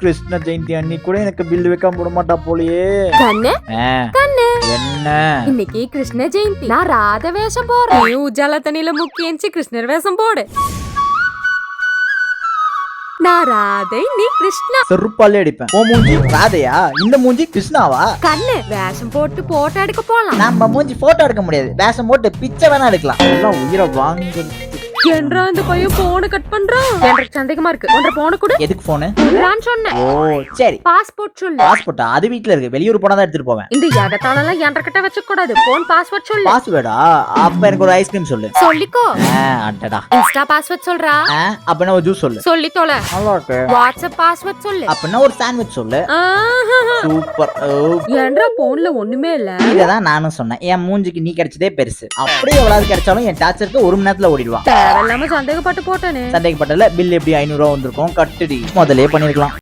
கிருஷ்ண ஜெயந்தி அன்னைக்கு கூட எனக்கு பில் வைக்காம விட மாட்டா போலயே. கண்ணு கண்ணு என்ன இன்னைக்கு கிருஷ்ண ஜெயந்தி, நான் ராத வேஷம் போறேன். நீ உஜால தண்ணியில முக்கியச்சு கிருஷ்ணர் வேஷம் போடு. நான் ராதை, நீ கிருஷ்ணா. செருப்பாலே அடிப்பேன். ஓ மூஞ்சி ராதையா, இந்த மூஞ்சி கிருஷ்ணாவா? கண்ணு வேஷம் போட்டு போட்டோ எடுக்க போலாம். நம்ம மூஞ்சி போட்டோ எடுக்க முடியாது, வேஷம் போட்டு பிச்சை வேணா எடுக்கலாம். எல்லாம் உயிரை வாங்க. என்றா இந்த பையன் போன கட் பண்றான். எனக்கு சந்தேகமா இருக்கு. ஒன்ற போன கூட. எதுக்கு போனு? நான் சொன்னேன். ஓ சரி. பாஸ்போர்ட் சொல்லு. பாஸ்போர்ட்டா? அது வீட்ல இருக்கு, வெளியூர் போனா தான் எடுத்துட்டு போவேன். இந்த எகத்தானலாம் என்ற கிட்ட வச்சுக்க கூடாது. போன் பாஸ்வேர்ட் சொல்லு. பாஸ்வேர்டா? அப்ப எனக்கு ஒரு ஐஸ்கிரீம் சொல்லு. சொல்லிக்கோ. அடடா. இன்ஸ்டா பாஸ்வேர்ட் சொல்றா. அப்பனா ஒரு ஜூஸ் சொல்லு. சொல்லி தொலை. நல்லா இருக்கு. வாட்ஸ்அப் பாஸ்வேர்ட் சொல்லு. அப்பனா ஒரு சாண்ட்விச் சொல்லு. சூப்பர். என்றா போன்ல ஒண்ணுமே இல்ல. இததான் நானும் சொன்னேன், என் மூஞ்சிக்கு நீ கிடைச்சதே பெருசு. அப்படியே எவ்வளவு கிடைச்சாலும் என் டார்ச்சருக்கு 1 மணி நேரத்துல ஓடிடுவான். தேவையில்லாம சந்தேகப்பட்டு போட்டேனே. சந்தேகப்பட்டல பில் எப்படி 500 ரூபா வந்திருக்கும். கட்டுடி முதலே பண்ணிருக்கலாம்.